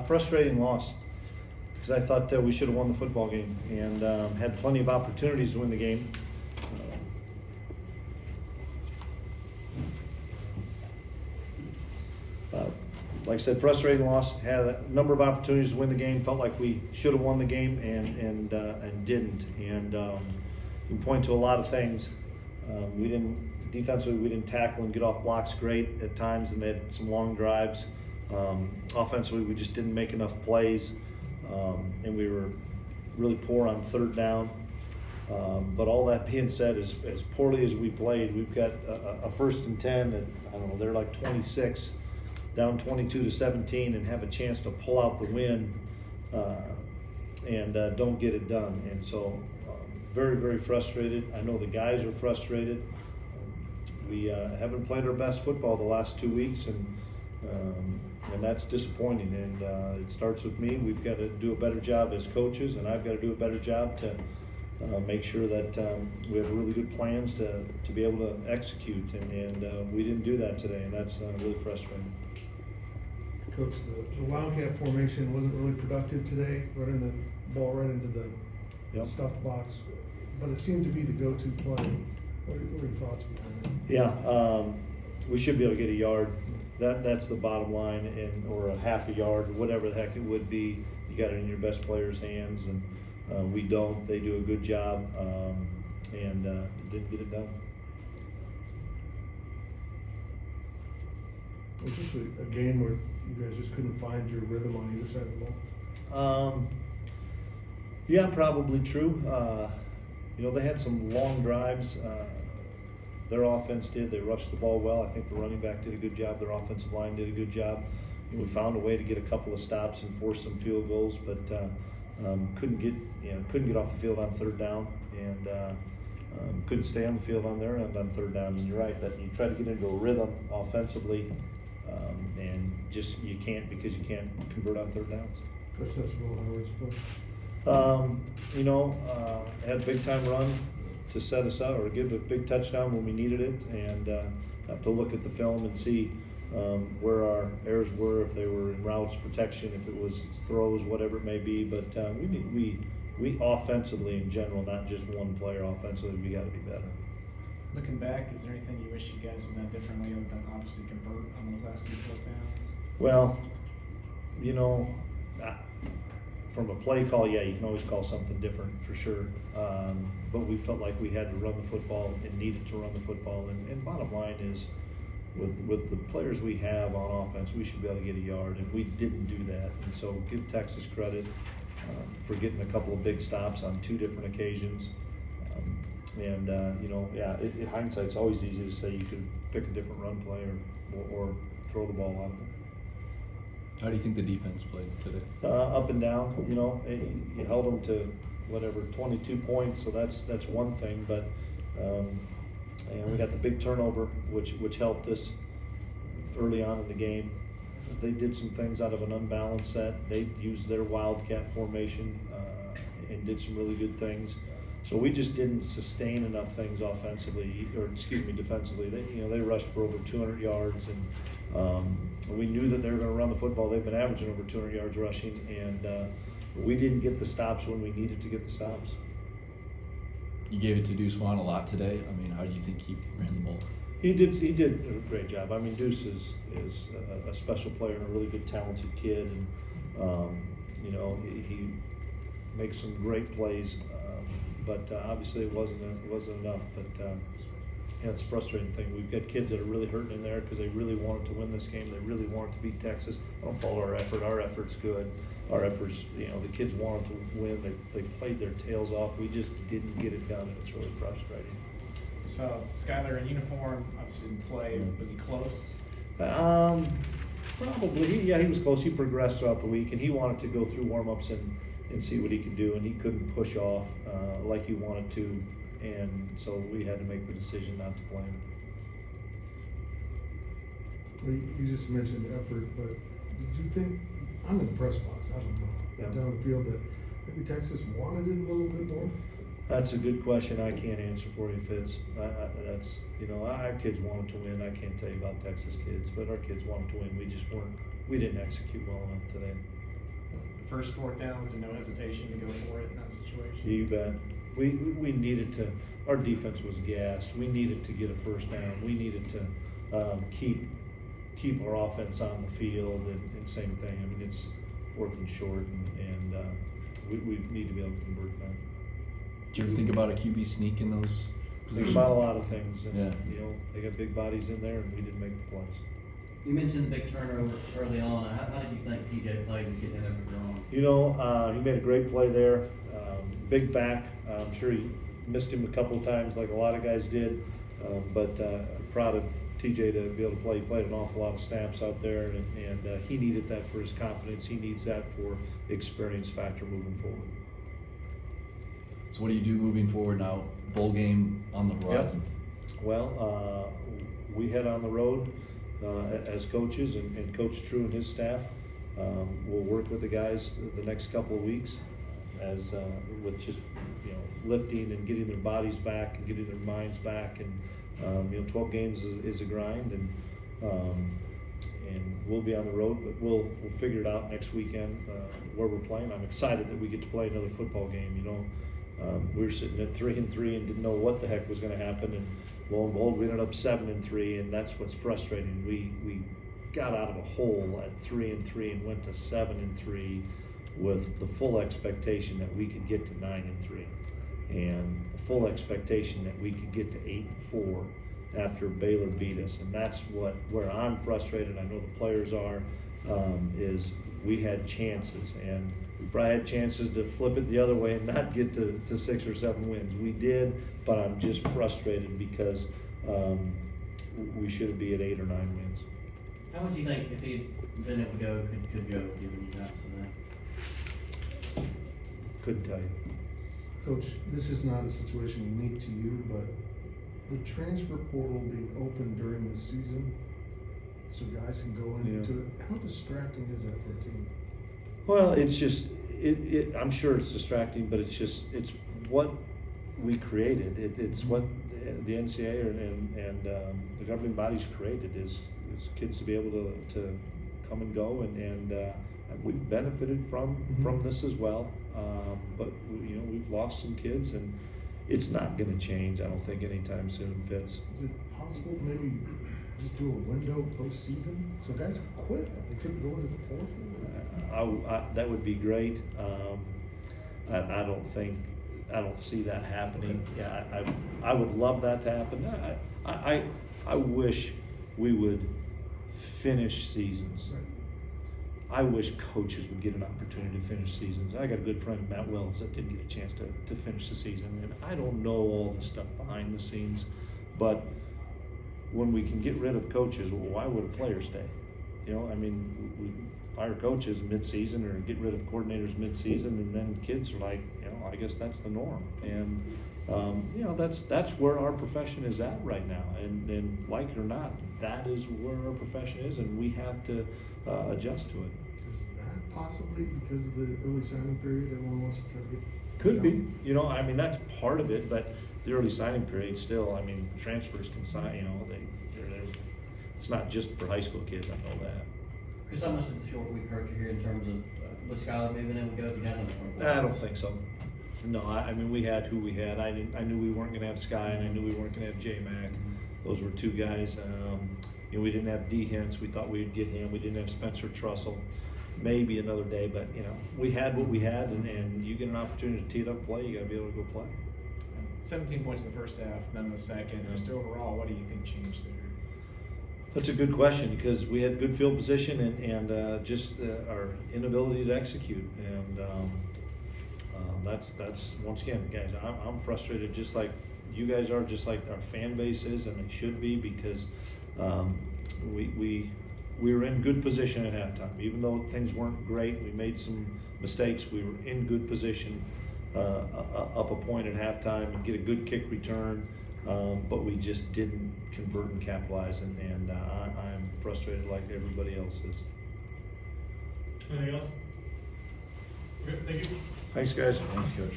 Frustrating loss because I thought we should have won the football game and had plenty of opportunities to win the game. Like I said, frustrating loss. Had a number of opportunities to win the game. Felt like we should have won the game and didn't. And you can point to a lot of things. Defensively, we didn't tackle and get off blocks great at times, and they had some long drives. Offensively, we just didn't make enough plays, and we were really poor on third down. But all that being said, as poorly as we played, we've got a 1st and 10 that, I don't know, they're like 26, down 22-17, and have a chance to pull out the win and don't get it done. And so very, very frustrated. I know the guys are frustrated. We haven't played our best football the last 2 weeks, and that's disappointing. And it starts with me. We've got to do a better job as coaches, and I've got to do a better job to make sure that we have really good plans to be able to execute. And we didn't do that today, and that's really frustrating. Coach, the Wildcat formation wasn't really productive today, running the ball right into the stuffed box, but it seemed to be the go-to play. What are your thoughts behind it? Yeah, we should be able to get a yard. That's the bottom line, or a half a yard, whatever the heck it would be. You got it in your best players' hands, and we don't. They do a good job, and didn't get it done. Was this a game where you guys just couldn't find your rhythm on either side of the ball? Yeah, probably true. They had some long drives. Their offense did. They rushed the ball well. I think the running back did a good job. Their offensive line did a good job. We found a way to get a couple of stops and force some field goals, but couldn't get off the field on third down, and couldn't stay on the field on their end on third down. And you're right that you try to get into a rhythm offensively, and just you can't, because you can't convert on third downs. That's Will Howard's play. Had a big time run to set us up, or give a big touchdown when we needed it, and have to look at the film and see where our errors were, if they were in routes, protection, if it was throws, whatever it may be. But we offensively in general, not just one player offensively, we got to be better. Looking back, is there anything you wish you guys had done differently other than obviously convert on those last 2 touchdowns? Well, from a play call, yeah, you can always call something different for sure. But we felt like we had to run the football and needed to run the football. And bottom line is, with the players we have on offense, we should be able to get a yard, and we didn't do that. And so give Texas credit for getting a couple of big stops on 2 different occasions. In hindsight, it's always easy to say you could pick a different run play or throw the ball on them. How do you think the defense played today? Up and down. You held them to 22 points, so that's one thing. But we got the big turnover, which helped us early on in the game. They did some things out of an unbalanced set. They used their Wildcat formation and did some really good things. So we just didn't sustain enough things defensively. They rushed for over 200 yards, and we knew that they were going to run the football. They've been averaging over 200 yards rushing, and we didn't get the stops when we needed to get the stops. You gave it to Deuce Vaughn a lot today. I mean, how do you think he ran the ball? He did a great job. I mean, Deuce is a special player and a really good, talented kid, and he makes some great plays. But obviously it wasn't enough. But it's a frustrating thing. We've got kids that are really hurting in there because they really wanted to win this game. They really wanted to beat Texas. I don't follow our effort. Our effort's good. Our efforts, the kids wanted to win. They played their tails off. We just didn't get it done, and it's really frustrating. So Skyler in uniform, obviously didn't play. Was he close? Probably. Yeah, he was close. He progressed throughout the week, and he wanted to go through warm-ups and see what he could do, and he couldn't push off like he wanted to, and so we had to make the decision not to play him. Well, you just mentioned effort, but did you think, I'm in the press box, I don't know, down the field, that maybe Texas wanted it a little bit more? That's a good question. I can't answer for you, Fitz. Our kids wanted to win. I can't tell you about Texas kids, but our kids wanted to win. We just weren't we didn't execute well enough today. The first fourth down, was there no hesitation to go for it in that situation? You bet. We needed to, our defense was gassed. We needed to get a first down. We needed to keep our offense on the field, and same thing. I mean, it's 4th and short, and we need to be able to convert that. Do you ever think about a QB sneak in those Think positions? about a lot of things, and Yeah. you know, they got big bodies in there, and we didn't make the plays. You mentioned the big turnover early on. How did you think TJ played in getting that effort going? You know, he made a great play there. Big back. I'm sure he missed him a couple of times, like a lot of guys did. But I'm proud of TJ to be able to play. He played an awful lot of snaps out there, and he needed that for his confidence. He needs that for experience factor moving forward. So what do you do moving forward now? Bowl game on the horizon. Well, we head on the road as coaches, and Coach True and his staff will work with the guys the next couple of weeks as with just, you know, lifting and getting their bodies back and getting their minds back, and you know, 12 games is a grind, and we'll be on the road, but we'll figure it out next weekend where we're playing. I'm excited that we get to play another football game. You know, we were sitting at 3-3 and didn't know what the heck was going to happen, and lo and behold, we ended up 7-3, and that's what's frustrating. We got out of a hole at 3-3 and went to 7-3 with the full expectation that we could get to 9-3, and the full expectation that we could get to 8-4 after Baylor beat us. And that's where I'm frustrated. I know the players are. Is we had chances, and we probably had chances to flip it the other way and not get to 6 or 7 wins. We did, but I'm just frustrated because we should be at 8 or 9 wins. How much do you think if he'd been able to go could go given you that today? Couldn't tell you. Coach, this is not a situation unique to you, but the transfer portal being open during the season so guys can go into it, how distracting is that for a team? Well, it's just, I'm sure it's distracting, but it's what we created. It's what the NCAA and the governing bodies created is kids to be able to come and go, and we've benefited from this as well. But you know, we've lost some kids, and it's not going to change, I don't think, anytime soon, Fitz. Is it possible to maybe just do a window postseason so guys could quit if they couldn't go into the portal? That would be great. I don't see that happening. Yeah, I would love that to happen. I wish we would finish seasons. Right. I wish coaches would get an opportunity to finish seasons. I got a good friend, Matt Wells, that didn't get a chance to finish the season, and I don't know all the stuff behind the scenes, but when we can get rid of coaches, well, why would a player stay? You know, I mean, we fire coaches mid-season or get rid of coordinators mid-season, and then kids are like, you know, I guess that's the norm. And you know, that's where our profession is at right now, and like it or not, that is where our profession is, and we have to adjust to it. Is that possibly because of the early signing period? Everyone wants to try to get. Could be, you know, I mean, that's part of it, but the early signing period still, I mean, transfers can sign, you know, they're it's not just for high school kids, I know that. Chris, how much did the short week hurt you here in terms of with Skylar moving in? We go. You got another I don't think so. No, I mean, we had who we had. I knew we weren't going to have Sky, and I knew we weren't going to have J-Mac. Those were two guys. You know, we didn't have D. Hintz. We thought we'd get him. We didn't have Spencer Trussell. Maybe another day, but you know, we had what we had, and you get an opportunity to tee it up and play, you got to be able to go play. 17 points in the first half, none in the second. Just overall, what do you think changed there? That's a good question, because we had good field position and just our inability to execute, and that's once again, guys, I'm frustrated just like you guys are, just like our fan base is, and they should be, because we were in good position at halftime. Even though things weren't great, we made some mistakes, we were in good position up a point at halftime and get a good kick return, but we just didn't convert and capitalize, and I'm frustrated like everybody else is. Anything else? Okay, thank you. Thanks, guys. Thanks, Coach.